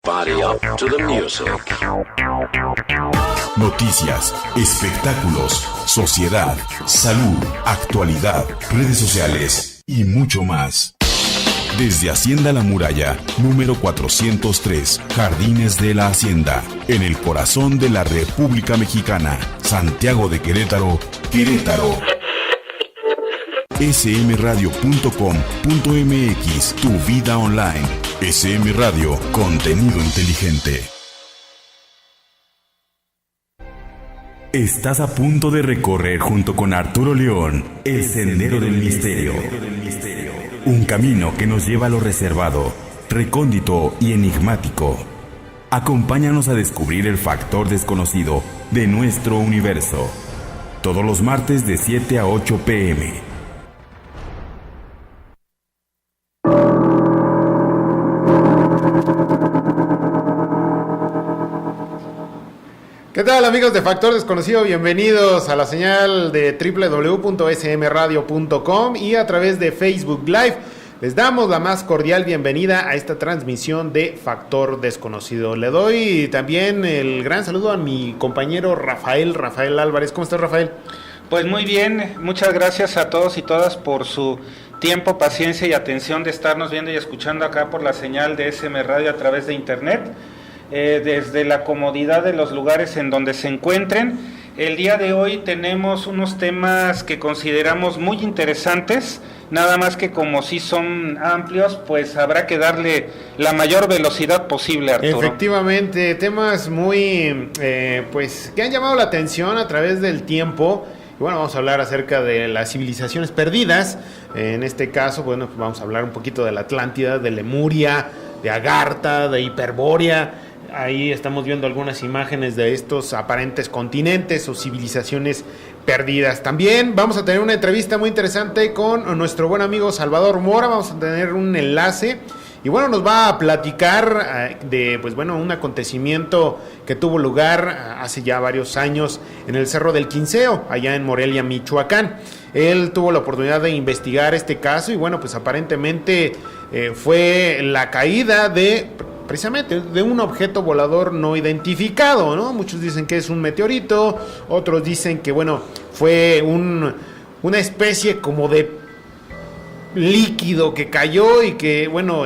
Body up to the music. Noticias, espectáculos, sociedad, salud, actualidad, redes sociales y mucho más. Desde Hacienda La Muralla, número 403, Jardines de la Hacienda, en el corazón de la República Mexicana, Santiago de Querétaro, Querétaro. smradio.com.mx, tu vida online. SM Radio, contenido inteligente. Estás a punto de recorrer junto con Arturo León el Sendero del Misterio. Un camino que nos lleva a lo reservado, recóndito y enigmático. Acompáñanos a descubrir el factor desconocido de nuestro universo. Todos los martes de 7 a 8 p.m. ¿Qué tal, amigos de Factor Desconocido? Bienvenidos a la señal de www.smradio.com y a través de Facebook Live. Les damos la más cordial bienvenida a esta transmisión de Factor Desconocido. Le doy también el gran saludo a mi compañero Rafael Álvarez. ¿Cómo estás, Rafael? Pues muy bien, muchas gracias a todos y todas por su tiempo, paciencia y atención de estarnos viendo y escuchando acá por la señal de SM Radio a través de internet. Desde la comodidad de los lugares en donde se encuentren. El día de hoy tenemos unos temas que consideramos muy interesantes, nada más que como sí son amplios, pues habrá que darle la mayor velocidad posible, Arturo. Efectivamente, temas muy, pues, que han llamado la atención a través del tiempo. Y bueno, vamos a hablar acerca de las civilizaciones perdidas. En este caso, bueno, pues vamos a hablar un poquito de la Atlántida, de Lemuria, de Agartha, de Hiperbórea. Ahí estamos viendo algunas imágenes de estos aparentes continentes o civilizaciones perdidas. También vamos a tener una entrevista muy interesante con nuestro buen amigo Salvador Mora. Vamos a tener un enlace y bueno, nos va a platicar de, pues bueno, un acontecimiento que tuvo lugar hace ya varios años en el Cerro del Quinceo, allá en Morelia, Michoacán. Él tuvo la oportunidad de investigar este caso y bueno, pues aparentemente fue la caída precisamente de un objeto volador no identificado, ¿no? Muchos dicen que es un meteorito, otros dicen que, bueno, fue una especie como de líquido que cayó y que, bueno,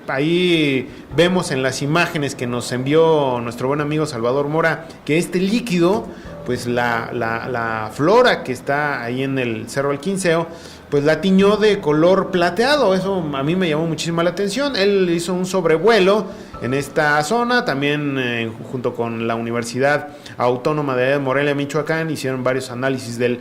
ahí vemos en las imágenes que nos envió nuestro buen amigo Salvador Mora, que este líquido, pues la flora que está ahí en el Cerro del Quinceo, pues la tiñó de color plateado. Eso a mí me llamó muchísima la atención. Él hizo un sobrevuelo en esta zona, también junto con la Universidad Autónoma de Morelia, Michoacán, hicieron varios análisis del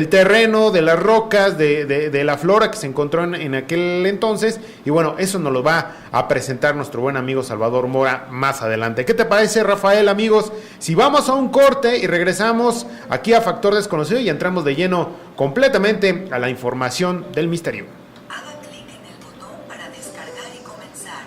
terreno, de las rocas, de la flora que se encontró en aquel entonces, y bueno, eso nos lo va a presentar nuestro buen amigo Salvador Mora más adelante. ¿Qué te parece, Rafael, amigos? Si vamos a un corte y regresamos aquí a Factor Desconocido y entramos de lleno completamente a la información del misterio. Haga clic en el botón para descargar y comenzar.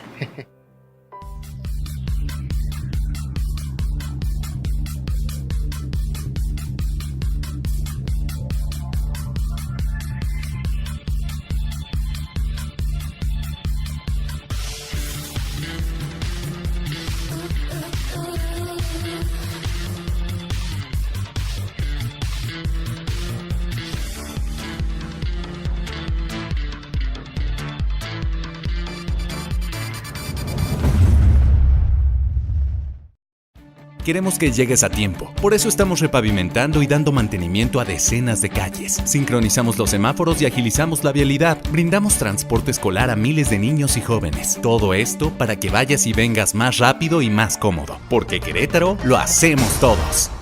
Queremos que llegues a tiempo, por eso estamos repavimentando y dando mantenimiento a decenas de calles. Sincronizamos los semáforos y agilizamos la vialidad. Brindamos transporte escolar a miles de niños y jóvenes. Todo esto para que vayas y vengas más rápido y más cómodo. Porque Querétaro lo hacemos todos.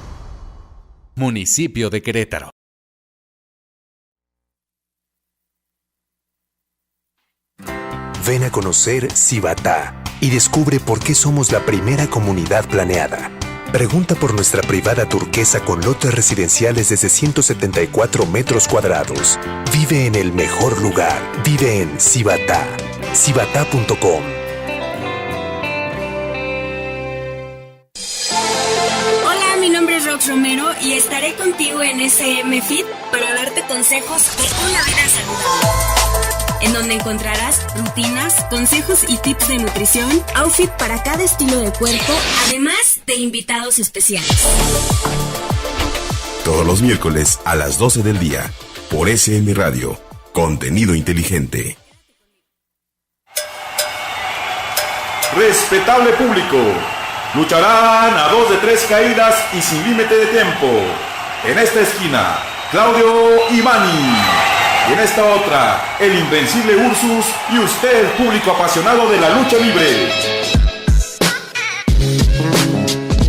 Municipio de Querétaro. Ven a conocer Cibatá y descubre por qué somos la primera comunidad planeada. Pregunta por nuestra privada turquesa con lotes residenciales desde 174 metros cuadrados. Vive en el mejor lugar. Vive en Cibatá. Cibatá.com. Hola, mi nombre es Rox Romero y estaré contigo en SM Fit para darte consejos de una vida saludable. en donde encontrarás rutinas, consejos y tips de nutrición, outfit para cada estilo de cuerpo, además de invitados especiales. Todos los miércoles a las 12 del día, por SM Radio, contenido inteligente. Respetable público, lucharán a 2 de 3 caídas y sin límite de tiempo. En esta esquina, Claudio y Manny. Y en esta otra, el invencible Ursus y usted, el público apasionado de la lucha libre.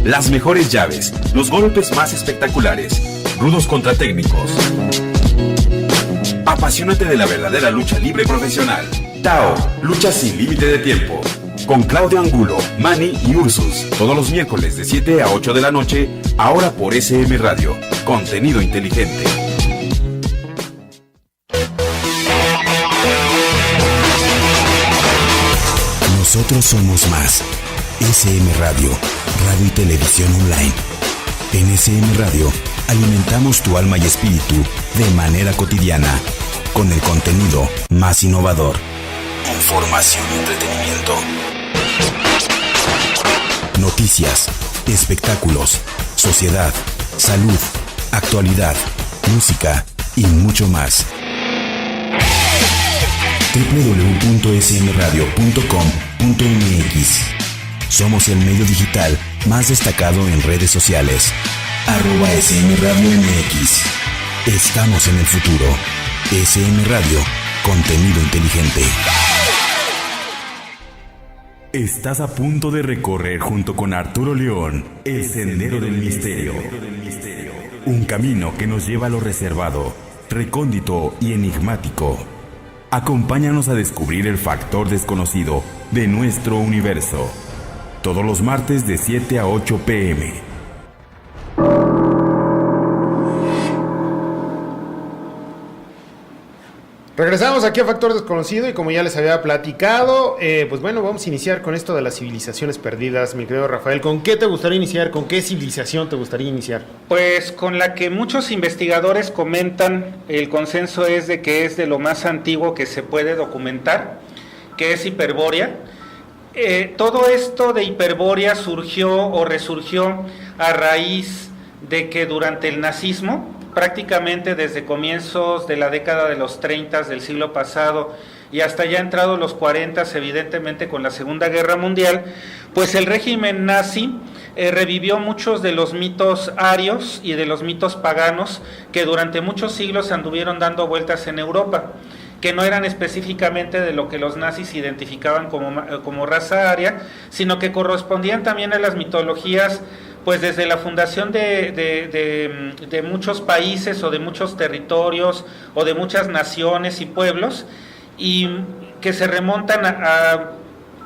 Las mejores llaves, los golpes más espectaculares, rudos contra técnicos. Apasionate de la verdadera lucha libre profesional. Tao, lucha sin límite de tiempo. Con Claudio Angulo, Manny y Ursus. Todos los miércoles de 7 a 8 de la noche, ahora por SM Radio. Contenido inteligente. Nosotros somos más. SM Radio, radio y televisión online. En SM Radio, alimentamos tu alma y espíritu de manera cotidiana, con el contenido más innovador. Información y entretenimiento. Noticias, espectáculos, sociedad, salud, actualidad, música y mucho más. www.smradio.com.mx. Somos el medio digital más destacado en redes sociales. @SMRadioMX. Estamos en el futuro. SM Radio, contenido inteligente. Estás a punto de recorrer junto con Arturo León el Sendero del Misterio. Un camino que nos lleva a lo reservado, recóndito y enigmático. Acompáñanos a descubrir el factor desconocido de nuestro universo. Todos los martes de 7 a 8 p.m. Regresamos aquí a Factor Desconocido y como ya les había platicado, pues bueno, vamos a iniciar con esto de las civilizaciones perdidas, mi querido Rafael. ¿Con qué te gustaría iniciar? ¿Con qué civilización te gustaría iniciar? Pues con la que muchos investigadores comentan, el consenso es de que es de lo más antiguo que se puede documentar, que es Hiperbórea. Todo esto de Hiperbórea surgió o resurgió a raíz de que durante el nazismo, prácticamente desde comienzos de la década de los 30 del siglo pasado y hasta ya entrado los 40, evidentemente con la Segunda Guerra Mundial, pues el régimen nazi revivió muchos de los mitos arios y de los mitos paganos que durante muchos siglos anduvieron dando vueltas en Europa, que no eran específicamente de lo que los nazis identificaban como raza aria, sino que correspondían también a las mitologías, pues desde la fundación de muchos países o de muchos territorios o de muchas naciones y pueblos, y que se remontan a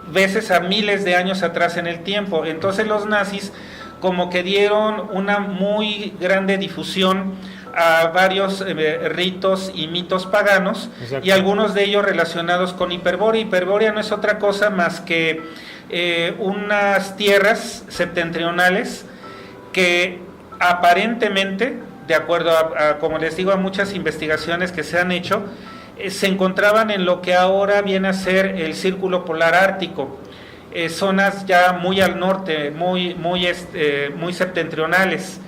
veces a miles de años atrás en el tiempo. Entonces los nazis como que dieron una muy grande difusión a varios ritos y mitos paganos. Exacto. Y algunos de ellos relacionados con Hiperbórea. Hiperbórea no es otra cosa más que unas tierras septentrionales que aparentemente, de acuerdo a como les digo, a muchas investigaciones que se han hecho, se encontraban en lo que ahora viene a ser el Círculo Polar Ártico, zonas ya muy al norte, muy septentrionales.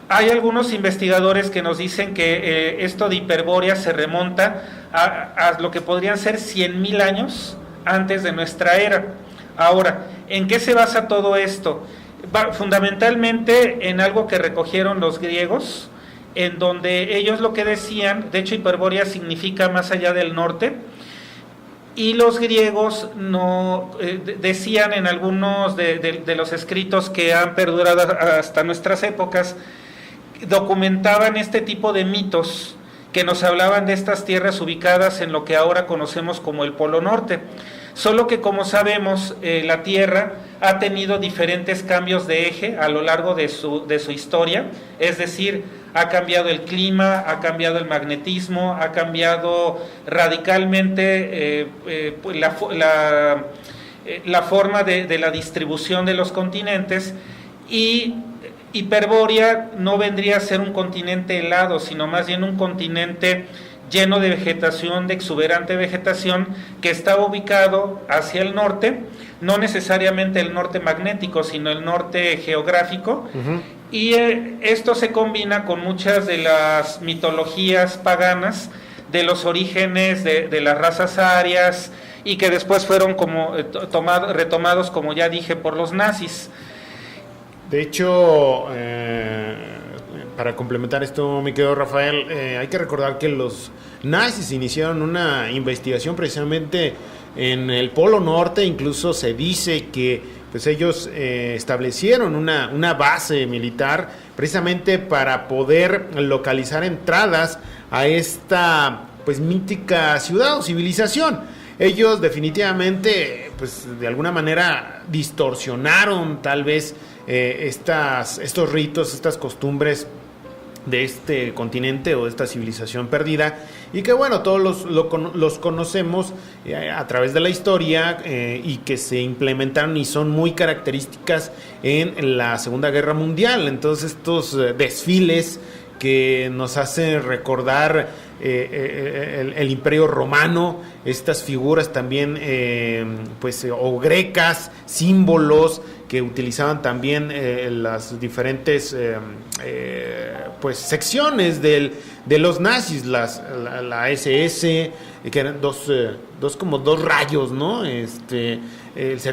Hay algunos investigadores que nos dicen que esto de Hiperbórea se remonta a lo que podrían ser 100,000 años antes de nuestra era. Ahora, ¿en qué se basa todo esto? Fundamentalmente en algo que recogieron los griegos, en donde ellos lo que decían, de hecho Hiperbórea significa más allá del norte, y los griegos no decían en algunos de los escritos que han perdurado hasta nuestras épocas, documentaban este tipo de mitos que nos hablaban de estas tierras ubicadas en lo que ahora conocemos como el Polo Norte. Solo que, como sabemos, la Tierra ha tenido diferentes cambios de eje a lo largo de su historia, es decir, ha cambiado el clima, ha cambiado el magnetismo, ha cambiado radicalmente la forma de la distribución de los continentes, y Hiperbórea no vendría a ser un continente helado, sino más bien un continente lleno de vegetación, de exuberante vegetación, que está ubicado hacia el norte, no necesariamente el norte magnético, sino el norte geográfico, y esto se combina con muchas de las mitologías paganas de los orígenes de las razas arias, y que después fueron como retomados, como ya dije, por los nazis. De hecho, para complementar esto, mi querido Rafael, hay que recordar que los nazis iniciaron una investigación precisamente en el Polo Norte. Incluso se dice que pues ellos establecieron una base militar precisamente para poder localizar entradas a esta pues mítica ciudad o civilización. Ellos definitivamente pues de alguna manera distorsionaron tal vez estos ritos, estas costumbres de este continente o de esta civilización perdida, y que bueno, todos los conocemos a través de la historia, y que se implementaron y son muy características en la Segunda Guerra Mundial. Entonces estos desfiles que nos hacen recordar el Imperio Romano, estas figuras también o grecas, símbolos que utilizaban también las diferentes secciones de los nazis, la SS, que eran dos rayos, ¿no?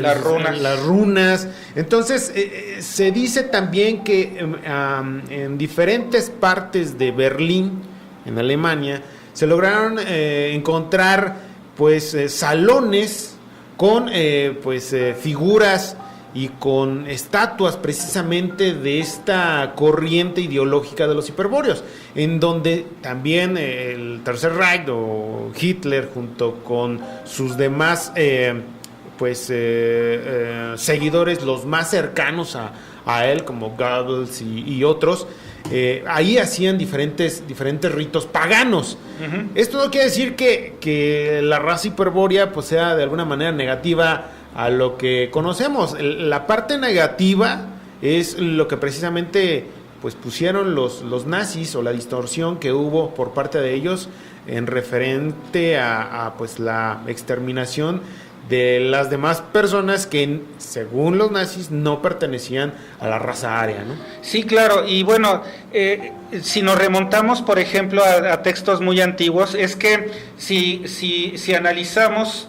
Las runas. Entonces se dice también que en diferentes partes de Berlín, en Alemania, se lograron encontrar salones con figuras y con estatuas precisamente de esta corriente ideológica de los hiperbóreos, en donde también el Tercer Reich o Hitler, junto con sus demás seguidores, los más cercanos a él, como Goebbels y otros, ahí hacían diferentes ritos paganos. Esto no quiere decir que la raza hiperbórea sea de alguna manera negativa a lo que conocemos. La parte negativa es lo que precisamente pusieron los nazis, o la distorsión que hubo por parte de ellos en referente a la exterminación de las demás personas que, según los nazis, no pertenecían a la raza aria, ¿no? Sí, claro, y bueno, si nos remontamos, por ejemplo, a textos muy antiguos, es que si analizamos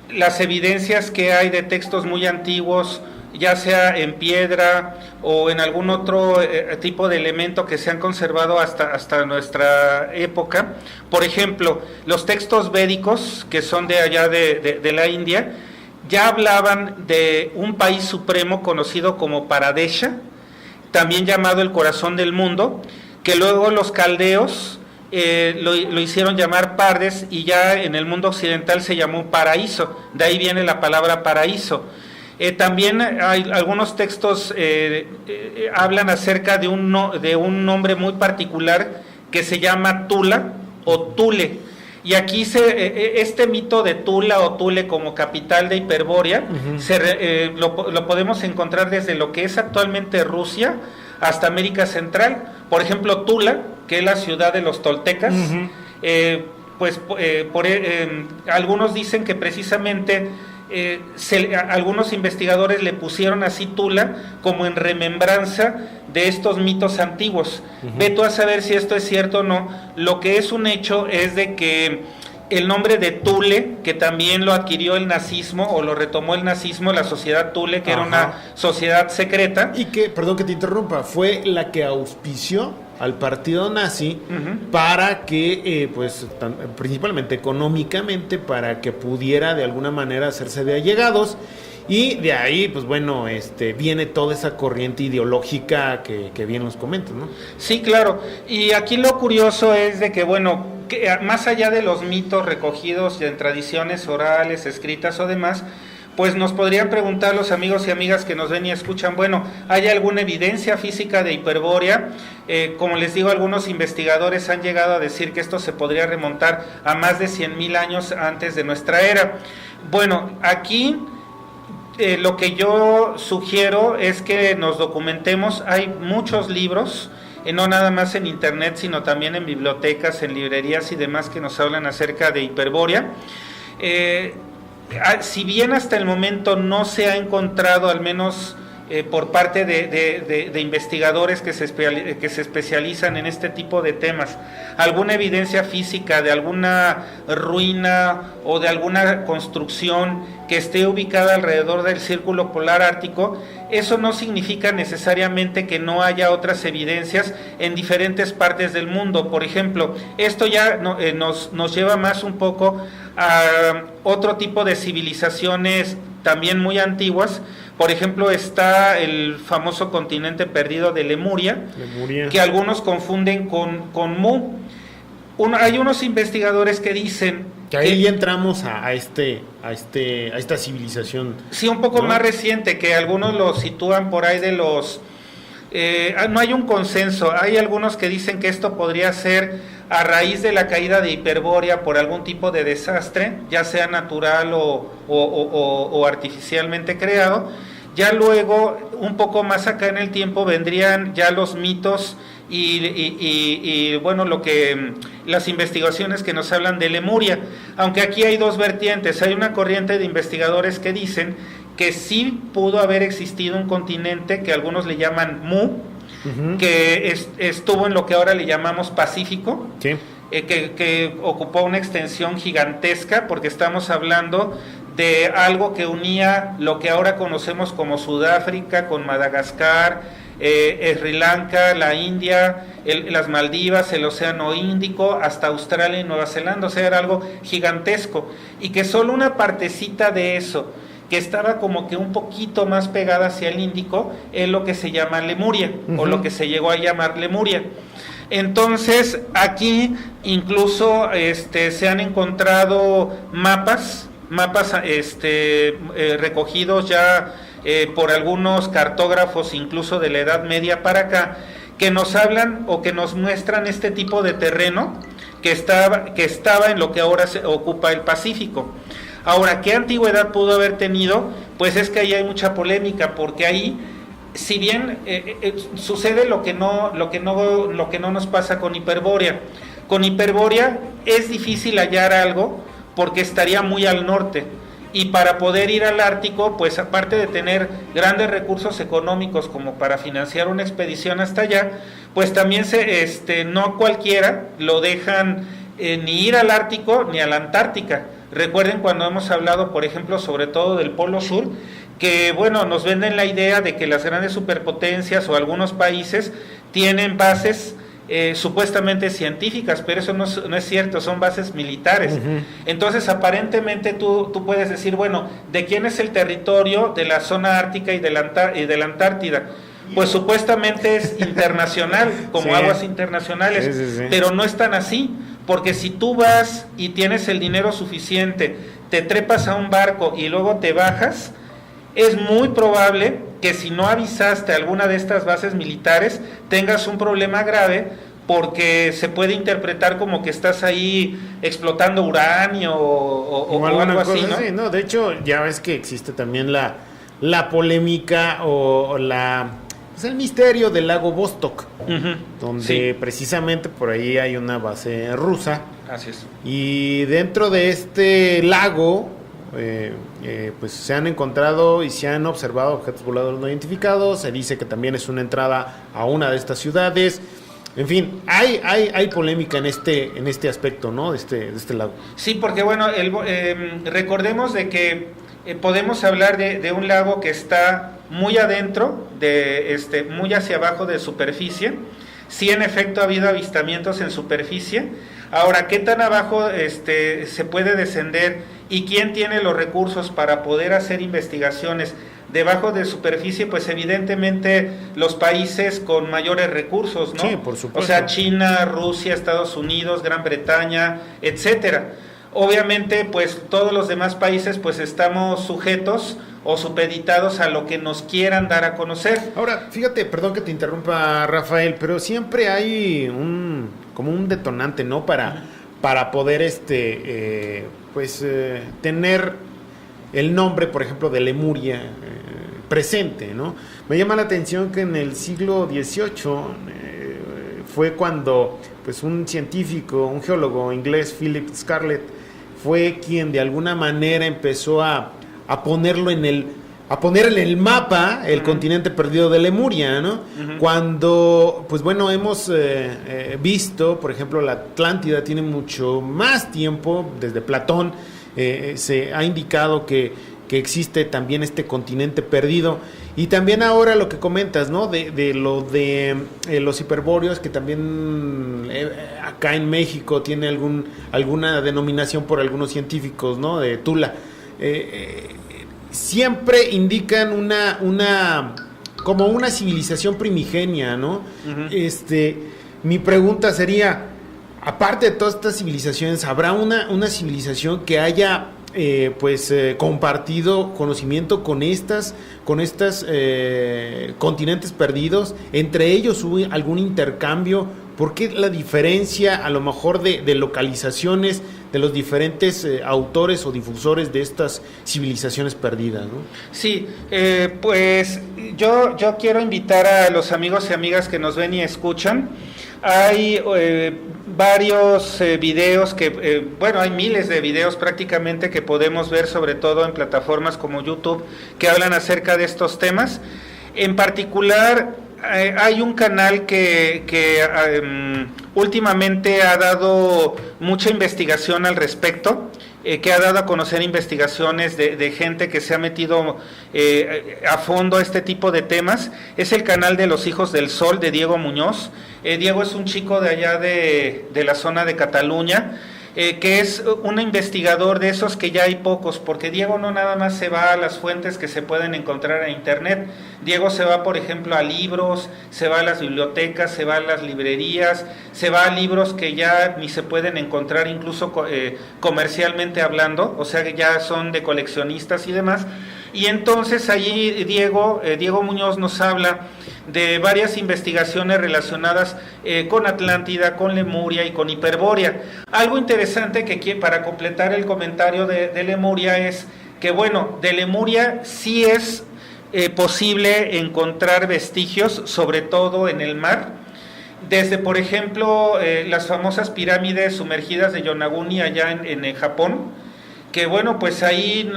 las evidencias que hay de textos muy antiguos, ya sea en piedra o en algún otro tipo de elemento que se han conservado hasta nuestra época. Por ejemplo, los textos védicos, que son de allá de la India, ya hablaban de un país supremo conocido como Paradesha, también llamado el corazón del mundo, que luego los caldeos lo hicieron llamar Pardes, y ya en el mundo occidental se llamó paraíso. De ahí viene la palabra paraíso. También hay algunos textos hablan acerca de un nombre muy particular que se llama Tula o Tule, y aquí este mito de Tula o Tule como capital de Hiperbórea lo podemos encontrar desde lo que es actualmente Rusia hasta América Central. Por ejemplo, Tula, que es la ciudad de los toltecas, algunos dicen que precisamente algunos investigadores le pusieron así Tula como en remembranza de estos mitos antiguos. Ve tú a saber si esto es cierto o no. Lo que es un hecho es de que el nombre de Thule, que también lo adquirió el nazismo o lo retomó el nazismo, la sociedad Thule, que era una sociedad secreta. Y que, perdón que te interrumpa, fue la que auspició al partido nazi para que, principalmente económicamente, para que pudiera de alguna manera hacerse de allegados. Y de ahí, viene toda esa corriente ideológica que bien nos comentas, ¿no? Sí, claro. Y aquí lo curioso es de que, que más allá de los mitos recogidos en tradiciones orales, escritas o demás, pues nos podrían preguntar los amigos y amigas que nos ven y escuchan, ¿hay alguna evidencia física de Hiperbórea? Como les digo, algunos investigadores han llegado a decir que esto se podría remontar a más de 100,000 años antes de nuestra era. Aquí lo que yo sugiero es que nos documentemos. Hay muchos libros no nada más en internet, sino también en bibliotecas, en librerías y demás que nos hablan acerca de Hiperbórea. Si bien hasta el momento no se ha encontrado, al menos por parte de investigadores que se especializan en este tipo de temas, alguna evidencia física de alguna ruina o de alguna construcción que esté ubicada alrededor del Círculo Polar Ártico, eso no significa necesariamente que no haya otras evidencias en diferentes partes del mundo. Por ejemplo, esto ya nos lleva más un poco a otro tipo de civilizaciones también muy antiguas. Por ejemplo, está el famoso continente perdido de Lemuria, que algunos confunden con Mu. Hay unos investigadores que dicen que ahí ya entramos a esta civilización. Sí, un poco, ¿no?, más reciente, que algunos lo sitúan por ahí de los... no hay un consenso. Hay algunos que dicen que esto podría ser a raíz de la caída de Hiperbórea por algún tipo de desastre, ya sea natural o artificialmente creado. Ya luego, un poco más acá en el tiempo, vendrían ya los mitos y bueno, las investigaciones que nos hablan de Lemuria. Aunque aquí hay dos vertientes. Hay una corriente de investigadores que dicen que sí pudo haber existido un continente que algunos le llaman Mu, que estuvo en lo que ahora le llamamos Pacífico, sí, que ocupó una extensión gigantesca, porque estamos hablando de algo que unía lo que ahora conocemos como Sudáfrica con Madagascar, Sri Lanka, la India, las Maldivas, el Océano Índico, hasta Australia y Nueva Zelanda. O sea, era algo gigantesco, y que solo una partecita de eso, que estaba como que un poquito más pegada hacia el Índico, es lo que se llama Lemuria, o lo que se llegó a llamar Lemuria. Entonces, aquí incluso se han encontrado mapas recogidos ya por algunos cartógrafos, incluso de la Edad Media para acá, que nos hablan o que nos muestran este tipo de terreno que estaba en lo que ahora se ocupa el Pacífico. Ahora, ¿qué antigüedad pudo haber tenido? Pues es que ahí hay mucha polémica, porque ahí, si bien sucede lo que no nos pasa con Hiperbórea. Con Hiperbórea es difícil hallar algo porque estaría muy al norte, y para poder ir al Ártico, pues aparte de tener grandes recursos económicos como para financiar una expedición hasta allá, pues también no cualquiera lo dejan ni ir al Ártico ni a la Antártica. Recuerden cuando hemos hablado, por ejemplo, sobre todo del Polo Sur, que bueno, nos venden la idea de que las grandes superpotencias o algunos países tienen bases supuestamente científicas, pero eso no es cierto, son bases militares. Entonces, aparentemente tú puedes decir, bueno, ¿de quién es el territorio de la zona ártica y de la Antártida? Pues supuestamente es internacional, como aguas internacionales, pero no es tan así, porque si tú vas y tienes el dinero suficiente, te trepas a un barco y luego te bajas, es muy probable que si no avisaste a alguna de estas bases militares tengas un problema grave, porque se puede interpretar como que estás ahí explotando uranio o algo así, ¿no? Sí, no, de hecho, ya ves que existe también la polémica o el misterio del lago Vostok, donde precisamente por ahí hay una base rusa. Así es. Y dentro de este lago pues se han encontrado y se han observado objetos voladores no identificados. Se dice que también es una entrada a una de estas ciudades. En fin, hay polémica en este aspecto, ¿no? De este lago. Sí, porque bueno, recordemos de que podemos hablar de un lago que está muy adentro, muy hacia abajo de superficie. Sí, en efecto ha habido avistamientos en superficie. Ahora, ¿qué tan abajo se puede descender y quién tiene los recursos para poder hacer investigaciones debajo de superficie? Pues evidentemente los países con mayores recursos, ¿no? Sí, por supuesto. O sea, China, Rusia, Estados Unidos, Gran Bretaña, etcétera. Obviamente, pues todos los demás países pues estamos sujetos o supeditados a lo que nos quieran dar a conocer. Ahora, fíjate, perdón que te interrumpa, Rafael, pero siempre hay como un detonante, ¿no? Para poder tener el nombre, por ejemplo, de Lemuria presente, ¿no? Me llama la atención que en el siglo XVIII fue cuando pues un científico, un geólogo inglés, Philip Scarlett, fue quien de alguna manera empezó a ponerlo a poner en el mapa el continente perdido de Lemuria, ¿no? Cuando, pues bueno, hemos visto, por ejemplo, la Atlántida tiene mucho más tiempo, desde Platón se ha indicado que existe también este continente perdido, y también ahora lo que comentas, ¿no? De los hiperbóreos, que también acá en México tiene alguna denominación por algunos científicos, ¿no? De Tula. Siempre indican como una civilización primigenia, ¿no? Mi pregunta sería, aparte de todas estas civilizaciones, ¿habrá una civilización que haya compartido conocimiento con estas continentes perdidos? ¿Entre ellos hubo algún intercambio? ¿Por qué la diferencia a lo mejor de localizaciones de los diferentes autores o difusores de estas civilizaciones perdidas, ¿no? Sí, pues yo quiero invitar a los amigos y amigas que nos ven y escuchan. Hay varios videos hay miles de videos prácticamente que podemos ver, sobre todo en plataformas como YouTube, que hablan acerca de estos temas. En particular, hay un canal que últimamente ha dado mucha investigación al respecto, que ha dado a conocer investigaciones de gente que se ha metido a fondo a este tipo de temas. Es el canal de Los Hijos del Sol, de Diego Muñoz. Diego es un chico de allá de la zona de Cataluña, que es un investigador de esos que ya hay pocos, porque Diego no nada más se va a las fuentes que se pueden encontrar en internet. Diego se va, por ejemplo, a libros, se va a las bibliotecas, se va a las librerías, se va a libros que ya ni se pueden encontrar incluso comercialmente hablando, o sea que ya son de coleccionistas y demás. Y entonces allí Diego Muñoz nos habla de varias investigaciones relacionadas con Atlántida, con Lemuria y con Hiperbórea. Algo interesante que para completar el comentario de Lemuria es que, bueno, de Lemuria sí es posible encontrar vestigios, sobre todo en el mar, desde, por ejemplo, las famosas pirámides sumergidas de Yonaguni allá en Japón, que bueno, pues ahí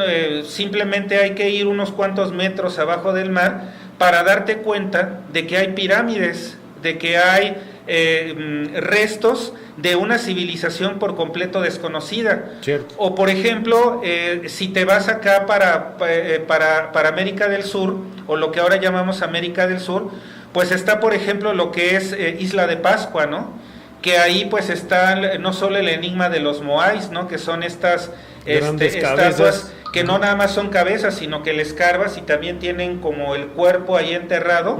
simplemente hay que ir unos cuantos metros abajo del mar para darte cuenta de que hay pirámides, de que hay restos de una civilización por completo desconocida. Cierto. O por ejemplo, si te vas acá para América del Sur, o lo que ahora llamamos América del Sur, pues está, por ejemplo, lo que es Isla de Pascua, ¿no? Que ahí pues está no solo el enigma de los moais, ¿no? Que son estas estatuas que no nada más son cabezas, sino que les escarbas y también tienen como el cuerpo ahí enterrado,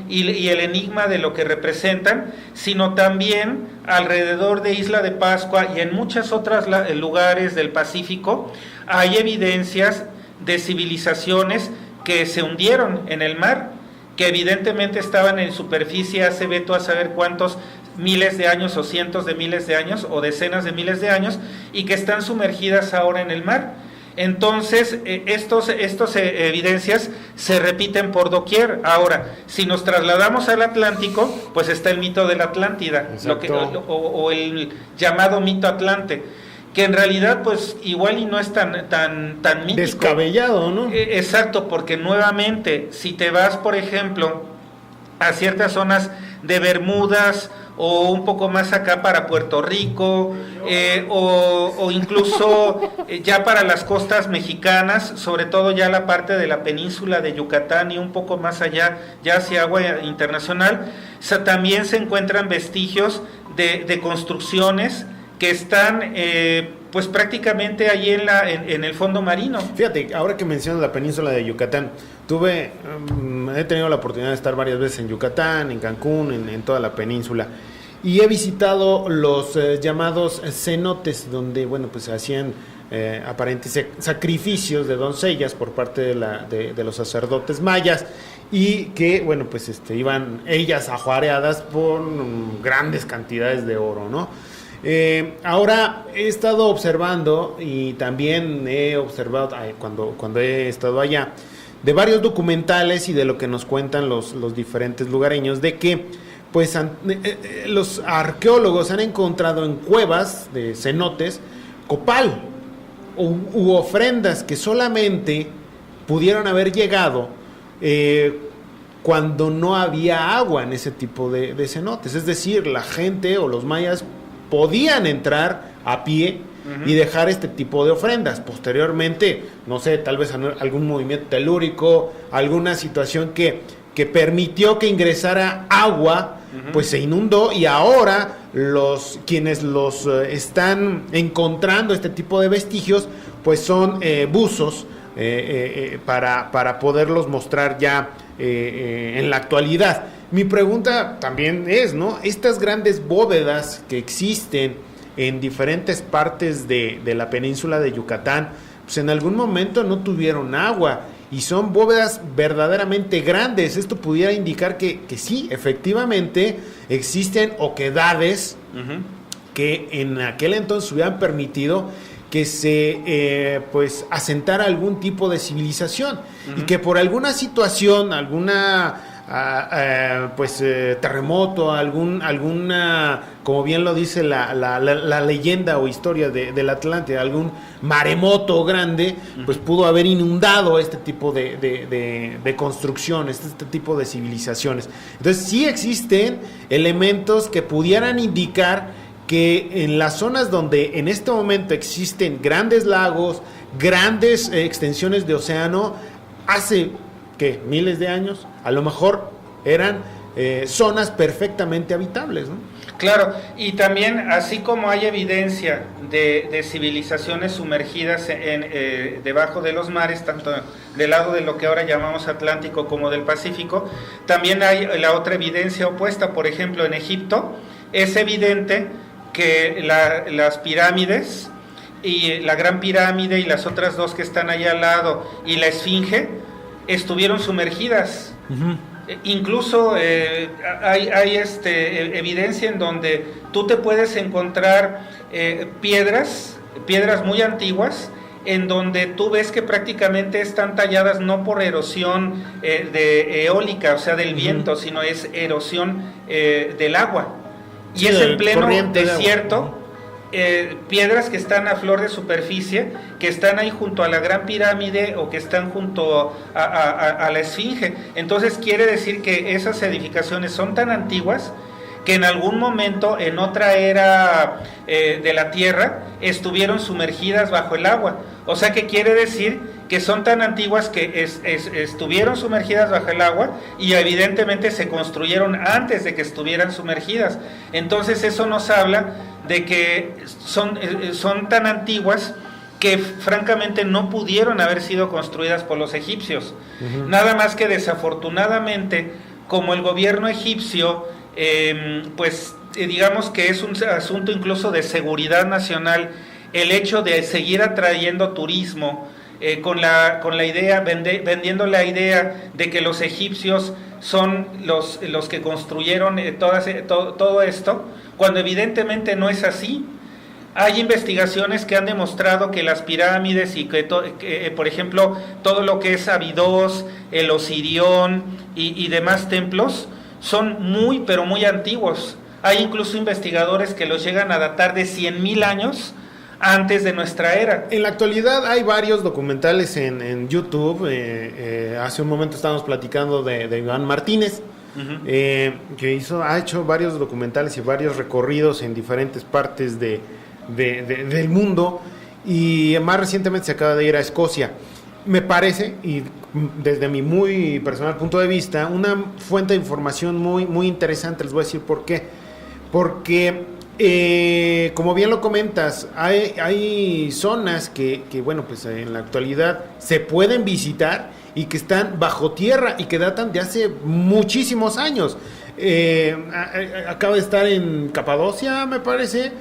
y el enigma de lo que representan, sino también alrededor de Isla de Pascua y en muchos otros lugares del Pacífico hay evidencias de civilizaciones que se hundieron en el mar, que evidentemente estaban en superficie hace veto a saber cuántos miles de años o cientos de miles de años o decenas de miles de años, y que están sumergidas ahora en el mar. Entonces, estos evidencias se repiten por doquier. Ahora, si nos trasladamos al Atlántico, pues está el mito de la Atlántida, o el llamado mito Atlante, que en realidad pues igual y no es tan mítico. Descabellado, ¿no? Exacto, porque nuevamente, si te vas, por ejemplo, a ciertas zonas de Bermudas, o un poco más acá para Puerto Rico, o incluso ya para las costas mexicanas, sobre todo ya la parte de la península de Yucatán y un poco más allá, ya hacia agua internacional, también se encuentran vestigios de construcciones que están pues prácticamente allí en el fondo marino. Fíjate, ahora que mencionas la península de Yucatán, he tenido la oportunidad de estar varias veces en Yucatán, en Cancún, en toda la península, y he visitado los llamados cenotes, donde bueno, pues se hacían aparentes sacrificios de doncellas por parte de los sacerdotes mayas, y que bueno, pues iban ellas ajuareadas por grandes cantidades de oro, ¿no? Ahora he estado observando, y también he observado cuando he estado allá, de varios documentales y de lo que nos cuentan los diferentes lugareños, de que pues los arqueólogos han encontrado en cuevas de cenotes copal u ofrendas que solamente pudieron haber llegado cuando no había agua en ese tipo de cenotes. Es decir, la gente o los mayas podían entrar a pie y dejar este tipo de ofrendas. Posteriormente, no sé, tal vez algún movimiento telúrico, alguna situación que permitió que ingresara agua, pues se inundó, y ahora quienes los están encontrando este tipo de vestigios, pues son buzos para poderlos mostrar ya en la actualidad. Mi pregunta también es, ¿no? Estas grandes bóvedas que existen en diferentes partes de la península de Yucatán, pues en algún momento no tuvieron agua y son bóvedas verdaderamente grandes. Esto pudiera indicar que sí, efectivamente existen oquedades que en aquel entonces hubieran permitido que se pues asentara algún tipo de civilización y que por alguna situación, alguna terremoto, alguna, como bien lo dice la leyenda o historia de la Atlántida, algún maremoto grande, pues pudo haber inundado este tipo de construcciones, este tipo de civilizaciones. Entonces sí existen elementos que pudieran indicar que en las zonas donde en este momento existen grandes lagos, grandes extensiones de océano, hace miles de años, a lo mejor eran zonas perfectamente habitables, ¿no? Claro, y también así como hay evidencia de civilizaciones sumergidas debajo de los mares, tanto del lado de lo que ahora llamamos Atlántico como del Pacífico, también hay la otra evidencia opuesta. Por ejemplo, en Egipto es evidente que las pirámides, y la Gran Pirámide y las otras dos que están allá al lado, y la Esfinge, estuvieron sumergidas. Incluso hay evidencia en donde tú te puedes encontrar piedras muy antiguas, en donde tú ves que prácticamente están talladas no por erosión eólica, o sea, del viento, sino es erosión del agua. Y sí, es en pleno desierto. Piedras que están a flor de superficie, que están ahí junto a la Gran Pirámide o que están junto a la Esfinge. Entonces quiere decir que esas edificaciones son tan antiguas que en algún momento, en otra era de la Tierra, estuvieron sumergidas bajo el agua. O sea que quiere decir que son tan antiguas que estuvieron sumergidas bajo el agua y evidentemente se construyeron antes de que estuvieran sumergidas. Entonces eso nos habla de que son tan antiguas que francamente no pudieron haber sido construidas por los egipcios. Nada más que desafortunadamente, como el gobierno egipcio, digamos que es un asunto incluso de seguridad nacional, el hecho de seguir atrayendo turismo, con la idea, vendiendo la idea de que los egipcios son los que construyeron todo esto, cuando evidentemente no es así. Hay investigaciones que han demostrado que las pirámides y que por ejemplo, todo lo que es Abidos, el Osirión y demás templos son muy, pero muy antiguos. Hay incluso investigadores que los llegan a datar de 100,000 años antes de nuestra era. En la actualidad hay varios documentales en YouTube. Hace un momento estábamos platicando de Iván Martínez, que ha hecho varios documentales y varios recorridos en diferentes partes del mundo, y más recientemente se acaba de ir a Escocia. Me parece, y desde mi muy personal punto de vista, una fuente de información muy, muy interesante. Les voy a decir por qué. Porque como bien lo comentas, hay zonas que bueno, pues en la actualidad se pueden visitar y que están bajo tierra y que datan de hace muchísimos años. Acaba de estar en Capadocia, me parece.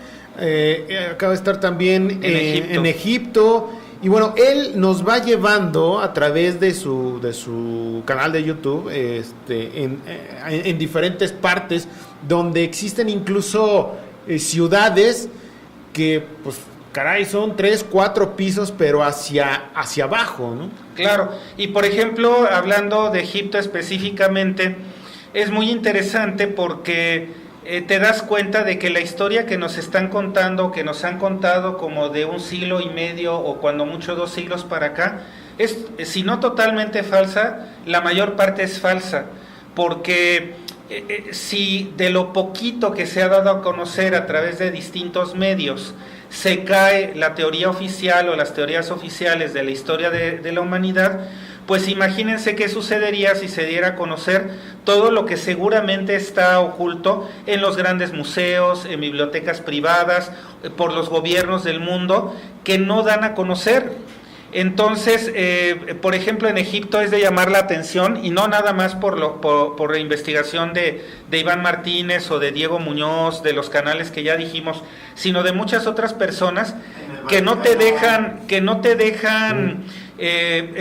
Acaba de estar también en Egipto. Y bueno, él nos va llevando a través de su canal de YouTube en diferentes partes donde existen incluso ciudades que, pues, caray, son 3, 4 pisos, pero hacia abajo, ¿no? Claro, y por ejemplo, hablando de Egipto específicamente, es muy interesante porque te das cuenta de que la historia que nos están contando, que nos han contado como de 1 siglo y medio o cuando mucho 2 siglos para acá, es, si no totalmente falsa, la mayor parte es falsa, porque si de lo poquito que se ha dado a conocer a través de distintos medios se cae la teoría oficial o las teorías oficiales de la historia de la humanidad, pues imagínense qué sucedería si se diera a conocer todo lo que seguramente está oculto en los grandes museos, en bibliotecas privadas, por los gobiernos del mundo, que no dan a conocer. Entonces, por ejemplo, en Egipto es de llamar la atención, y no nada más por la investigación de Iván Martínez o de Diego Muñoz, de los canales que ya dijimos, sino de muchas otras personas que no te dejan,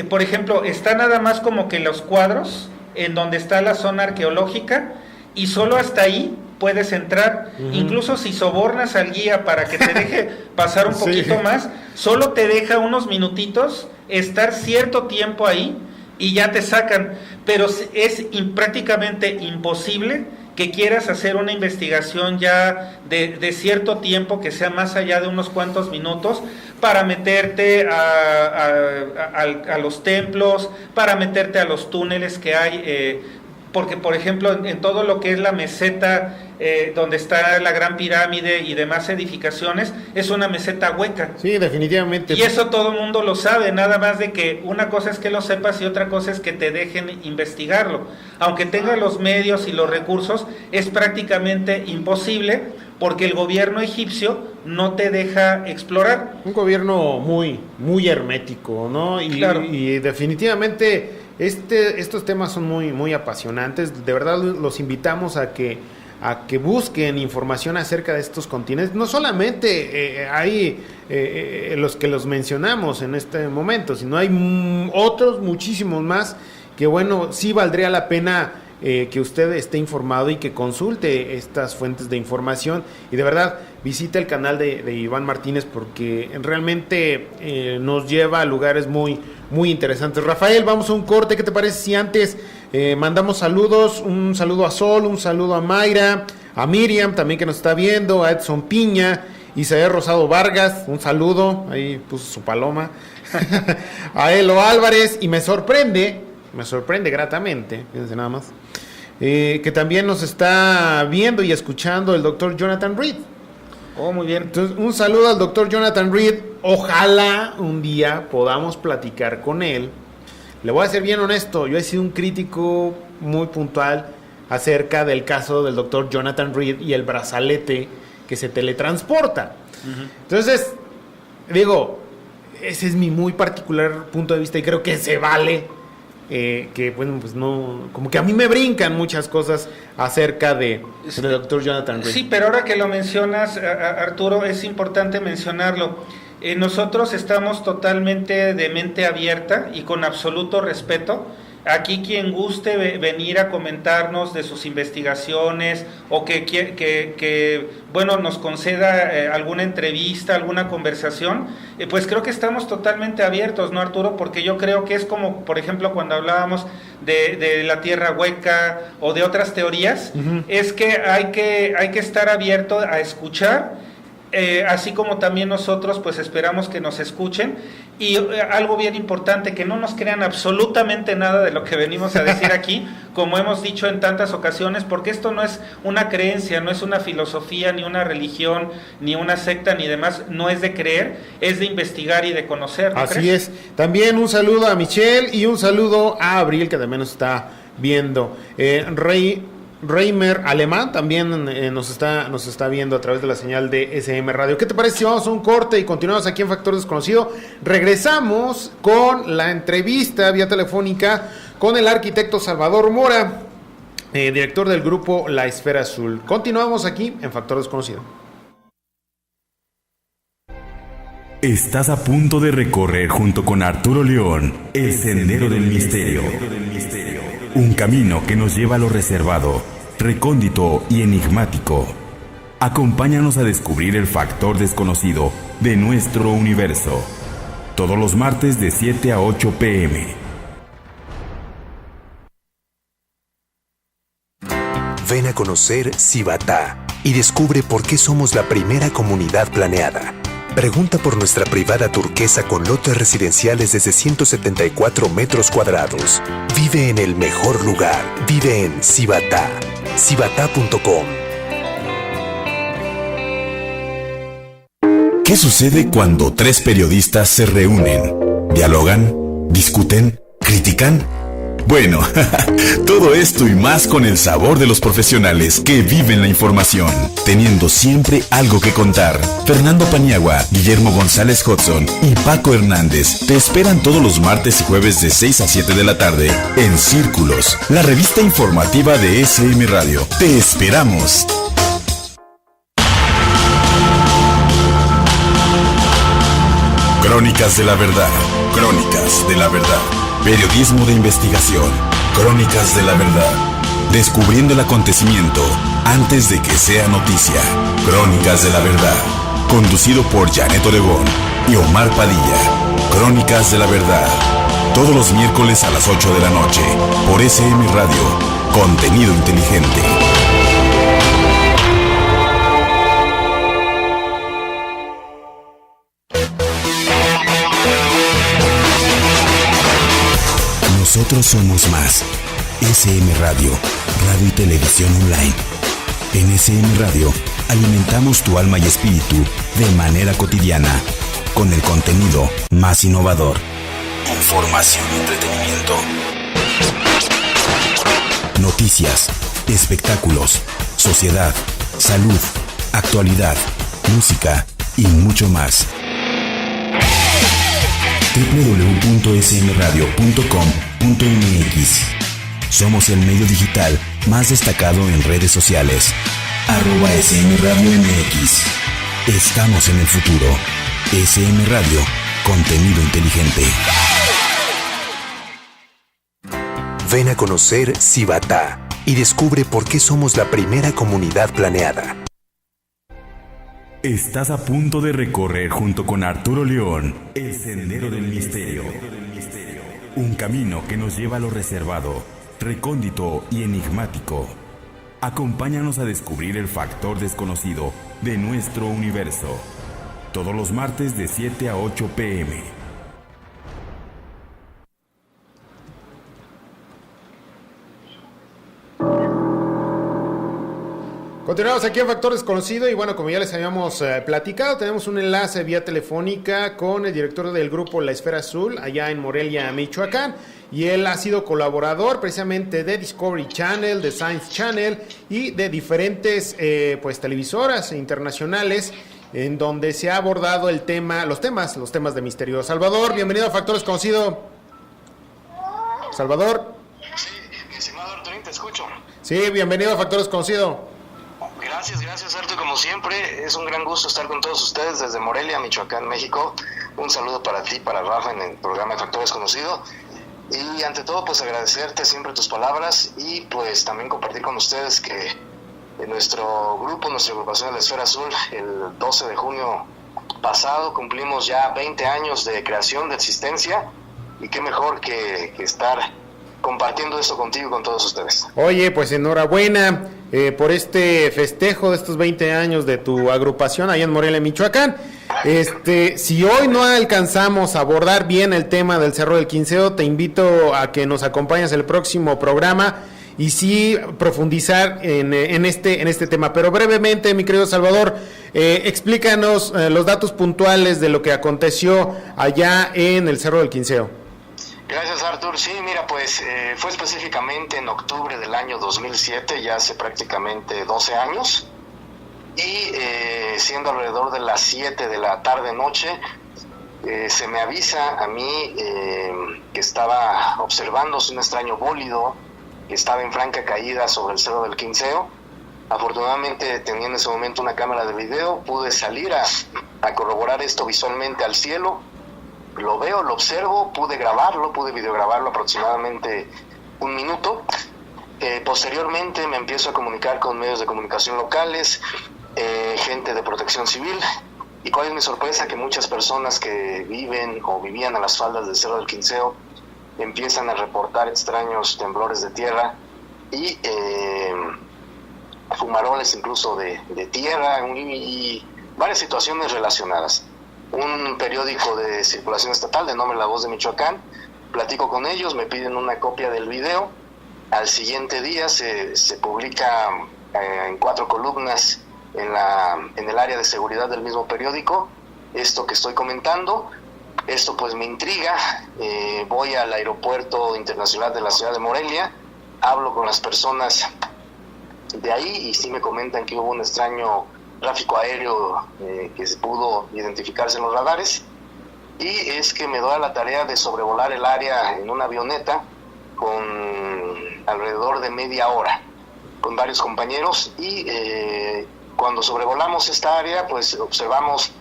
por ejemplo, está nada más como que los cuadros en donde está la zona arqueológica y solo hasta ahí puedes entrar. Incluso si sobornas al guía para que te deje pasar un poquito más, solo te deja unos minutitos estar cierto tiempo ahí y ya te sacan, pero es prácticamente imposible que quieras hacer una investigación ya de cierto tiempo, que sea más allá de unos cuantos minutos, para meterte a los templos, para meterte a los túneles que hay, porque por ejemplo en todo lo que es la meseta, donde está la Gran Pirámide y demás edificaciones, es una meseta hueca. Sí, definitivamente. Y eso todo el mundo lo sabe, nada más de que una cosa es que lo sepas y otra cosa es que te dejen investigarlo. Aunque tenga los medios y los recursos, es prácticamente imposible porque el gobierno egipcio no te deja explorar. Un gobierno muy hermético, ¿no? Claro. Y definitivamente estos temas son muy apasionantes. De verdad los invitamos a que busquen información acerca de estos continentes. No solamente hay los que los mencionamos en este momento, sino hay otros muchísimos más que, bueno, sí valdría la pena que usted esté informado y que consulte estas fuentes de información, y de verdad visite el canal de Iván Martínez, porque realmente nos lleva a lugares muy interesantes. Rafael, vamos a un corte. ¿Qué te parece si antes mandamos saludos? Un saludo a Sol, un saludo a Mayra, a Miriam también que nos está viendo, a Edson Piña, Isaías Rosado Vargas, un saludo, ahí puso su paloma, a Elo Álvarez, y me sorprende gratamente, fíjense nada más, que también nos está viendo y escuchando el doctor Jonathan Reed. Oh, muy bien. Entonces, un saludo al doctor Jonathan Reed. Ojalá un día podamos platicar con él. Le voy a ser bien honesto, yo he sido un crítico muy puntual acerca del caso del doctor Jonathan Reed y el brazalete que se teletransporta. Entonces, digo, ese es mi muy particular punto de vista y creo que se vale. Que bueno, pues no, como que a mí me brincan muchas cosas acerca del doctor Jonathan Reed. Sí, pero ahora que lo mencionas, Arturo, es importante mencionarlo. Nosotros estamos totalmente de mente abierta y con absoluto respeto. Aquí quien guste venir a comentarnos de sus investigaciones o que bueno, nos conceda alguna entrevista, alguna conversación, pues creo que estamos totalmente abiertos, ¿no, Arturo? Porque yo creo que es como, por ejemplo, cuando hablábamos de la tierra hueca o de otras teorías, es que hay que estar abierto a escuchar. Así como también nosotros pues esperamos que nos escuchen, y algo bien importante, que no nos crean absolutamente nada de lo que venimos a decir aquí, como hemos dicho en tantas ocasiones, porque esto no es una creencia, no es una filosofía, ni una religión, ni una secta, ni demás, no es de creer, es de investigar y de conocer, ¿no Así crees? es. También un saludo a Michelle y un saludo a Abril, que también nos está viendo. Reimer Alemán también nos está viendo a través de la señal de SM Radio. ¿Qué te parece si vamos a un corte y continuamos aquí en Factor Desconocido? Regresamos con la entrevista vía telefónica con el arquitecto Salvador Mora, director del grupo La Esfera Azul. Continuamos aquí en Factor Desconocido. Estás a punto de recorrer junto con Arturo León el Sendero del Misterio. Un camino que nos lleva a lo reservado, recóndito y enigmático. Acompáñanos a descubrir el factor desconocido de nuestro universo. Todos los martes de 7 a 8 p.m. Ven a conocer Cibatá y descubre por qué somos la primera comunidad planeada. Pregunta por nuestra privada turquesa con lotes residenciales desde 174 metros cuadrados. Vive en el mejor lugar. Vive en Cibatá. Cibatá.com. ¿Qué sucede cuando tres periodistas se reúnen? ¿Dialogan? ¿Discuten? ¿Critican? Bueno, todo esto y más con el sabor de los profesionales que viven la información, teniendo siempre algo que contar. Fernando Paniagua, Guillermo González Hudson y Paco Hernández te esperan todos los martes y jueves de 6 a 7 de la tarde en Círculos, la revista informativa de SM Radio. ¡Te esperamos! Crónicas de la verdad. Crónicas de la verdad. Periodismo de investigación. Crónicas de la verdad. Descubriendo el acontecimiento antes de que sea noticia. Crónicas de la verdad. Conducido por Janet Oregón y Omar Padilla. Crónicas de la verdad. Todos los miércoles a las 8 de la noche. Por SM Radio. Contenido inteligente. Nosotros somos más. SM Radio, radio y televisión online. En SM Radio alimentamos tu alma y espíritu de manera cotidiana, con el contenido más innovador. Información y entretenimiento. Noticias, espectáculos, sociedad, salud, actualidad, música y mucho más. www.smradio.com.mx. Somos el medio digital más destacado en redes sociales. @smradiomx. Estamos en el futuro. SM Radio, contenido inteligente. Ven a conocer Cibatá y descubre por qué somos la primera comunidad planeada. Estás a punto de recorrer junto con Arturo León el Sendero del Misterio. Un camino que nos lleva a lo reservado, recóndito y enigmático. Acompáñanos a descubrir el factor desconocido de nuestro universo. Todos los martes de 7 a 8 p.m. Continuamos aquí en Factor Desconocido y bueno, como ya les habíamos platicado, tenemos un enlace vía telefónica con el director del grupo La Esfera Azul allá en Morelia, Michoacán, y él ha sido colaborador precisamente de Discovery Channel, de Science Channel y de diferentes pues televisoras internacionales en donde se ha abordado los temas de misterio. Salvador, bienvenido a Factor Desconocido. Salvador. Sí, mi estimado Arturín, te escucho. Sí, bienvenido a Factor Desconocido. Gracias Artur, como siempre, es un gran gusto estar con todos ustedes desde Morelia, Michoacán, México. Un saludo para ti, para Rafa en el programa de Factor Desconocido. Y ante todo, pues agradecerte siempre tus palabras y pues también compartir con ustedes que en nuestro grupo, nuestra agrupación de La Esfera Azul, el 12 de junio pasado cumplimos ya 20 años de creación, de existencia, y qué mejor que estar compartiendo esto contigo y con todos ustedes. Oye, pues enhorabuena por este festejo de estos 20 años de tu agrupación allá en Morelia, Michoacán. Si hoy no alcanzamos a abordar bien el tema del Cerro del Quinceo, te invito a que nos acompañes el próximo programa y sí profundizar en este tema. Pero brevemente, mi querido Salvador, explícanos los datos puntuales de lo que aconteció allá en el Cerro del Quinceo. Gracias, Artur. Sí, mira, pues fue específicamente en octubre del año 2007, ya hace prácticamente 12 años, y siendo alrededor de las 7 de la tarde-noche, se me avisa a mí que estaba observándose un extraño bólido que estaba en franca caída sobre el Cerro del Quinceo. Afortunadamente, teniendo en ese momento una cámara de video, pude salir a corroborar esto visualmente al cielo. Lo veo, lo observo, pude videograbarlo aproximadamente un minuto. Posteriormente me empiezo a comunicar con medios de comunicación locales, gente de protección civil, y cuál es mi sorpresa, que muchas personas que viven o vivían a las faldas del Cerro del Quinceo empiezan a reportar extraños temblores de tierra y fumaroles incluso de tierra y varias situaciones relacionadas. Un periódico de circulación estatal de nombre La Voz de Michoacán, platico con ellos, me piden una copia del video. Al siguiente día se publica en 4 columnas en el área de seguridad del mismo periódico esto que estoy comentando. Esto pues me intriga. Voy al aeropuerto internacional de la ciudad de Morelia, hablo con las personas de ahí y sí me comentan que hubo un extraño tráfico aéreo que se pudo identificarse en los radares, y es que me doy a la tarea de sobrevolar el área en una avioneta con alrededor de media hora con varios compañeros, y cuando sobrevolamos esta área pues observamos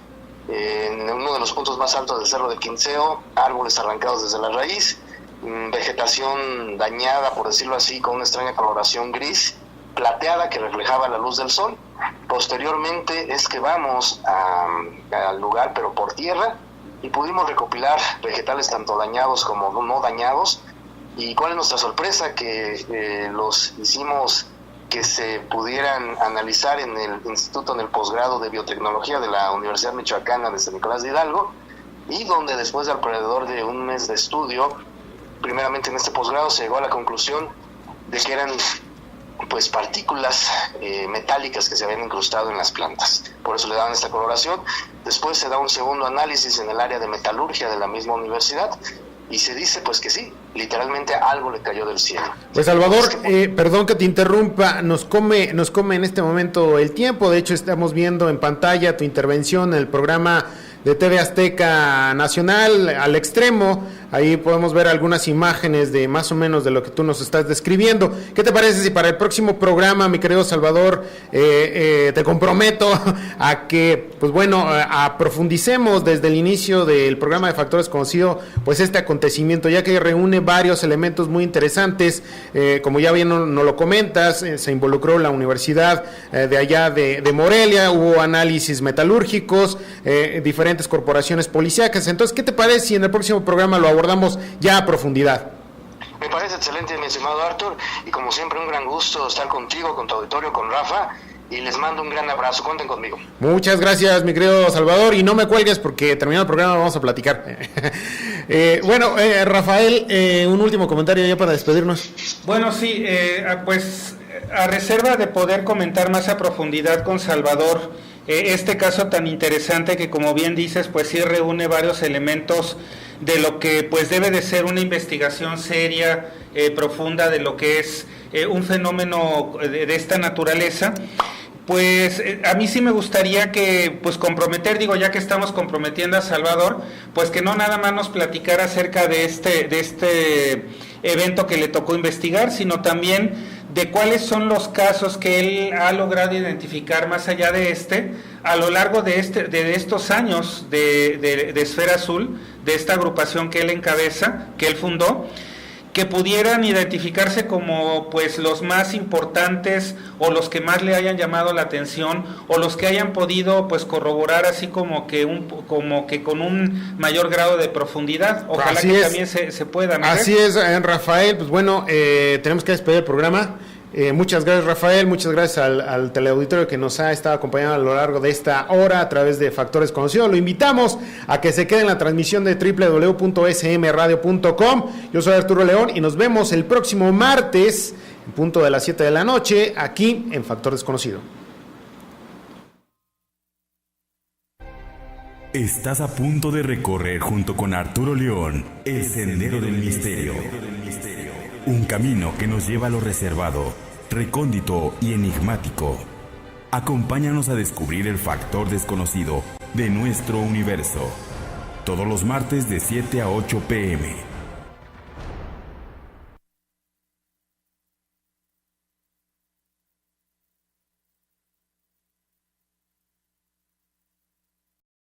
en uno de los puntos más altos del Cerro de Quinceo árboles arrancados desde la raíz, vegetación dañada, por decirlo así, con una extraña coloración gris plateada que reflejaba la luz del sol. Posteriormente es que vamos al lugar, pero por tierra, y pudimos recopilar vegetales tanto dañados como no dañados. ¿Y cuál es nuestra sorpresa? Que los hicimos que se pudieran analizar en el instituto, en el posgrado de biotecnología de la Universidad Michoacana de San Nicolás de Hidalgo, y donde después de alrededor de un mes de estudio, primeramente en este posgrado, se llegó a la conclusión de que eran pues partículas metálicas que se habían incrustado en las plantas, por eso le daban esta coloración. Después se da un segundo análisis en el área de metalurgia de la misma universidad y se dice pues que sí, literalmente algo le cayó del cielo. Pues Salvador, perdón que te interrumpa, nos come en este momento el tiempo. De hecho estamos viendo en pantalla tu intervención en el programa de TV Azteca Nacional Al Extremo. Ahí podemos ver algunas imágenes de más o menos de lo que tú nos estás describiendo. ¿Qué te parece si para el próximo programa, mi querido Salvador, te comprometo a que, pues bueno, profundicemos desde el inicio del programa de Factores Conocidos, pues este acontecimiento, ya que reúne varios elementos muy interesantes, como ya bien nos lo comentas, se involucró la Universidad de allá de Morelia, hubo análisis metalúrgicos, diferentes corporaciones policíacas. Entonces, ¿qué te parece si en el próximo programa lo abordamos ya a profundidad? Me parece excelente, mi estimado Arthur, y como siempre un gran gusto estar contigo, con tu auditorio, con Rafa, y les mando un gran abrazo. Cuenten conmigo. Muchas gracias, mi querido Salvador, y no me cuelgues porque terminado el programa vamos a platicar. Bueno, Rafael, un último comentario ya para despedirnos. Bueno, sí, pues a reserva de poder comentar más a profundidad con Salvador este caso tan interesante que, como bien dices, pues sí reúne varios elementos de lo que pues debe de ser una investigación seria, profunda de lo que es un fenómeno de esta naturaleza. Pues a mí sí me gustaría que, pues comprometer, digo, ya que estamos comprometiendo a Salvador, pues que no nada más nos platicara acerca de este evento que le tocó investigar, sino también de cuáles son los casos que él ha logrado identificar más allá de a lo largo de estos años de Esfera Azul, de esta agrupación que él encabeza, que él fundó, que pudieran identificarse como pues los más importantes o los que más le hayan llamado la atención o los que hayan podido pues corroborar así como que con un mayor grado de profundidad. Ojalá así que también se pueda, ¿no? Así es, Rafael, pues bueno, tenemos que despedir el programa. Muchas gracias, Rafael, muchas gracias al teleauditorio que nos ha estado acompañando a lo largo de esta hora a través de Factores Conocidos. Lo invitamos a que se quede en la transmisión de www.smradio.com. Yo soy Arturo León y nos vemos el próximo martes en punto de las 7 de la noche aquí en Factor Desconocido. Estás a punto de recorrer junto con Arturo León el Sendero del Misterio. Un camino que nos lleva a lo reservado, recóndito y enigmático. Acompáñanos a descubrir el factor desconocido de nuestro universo. Todos los martes de 7 a 8 p.m.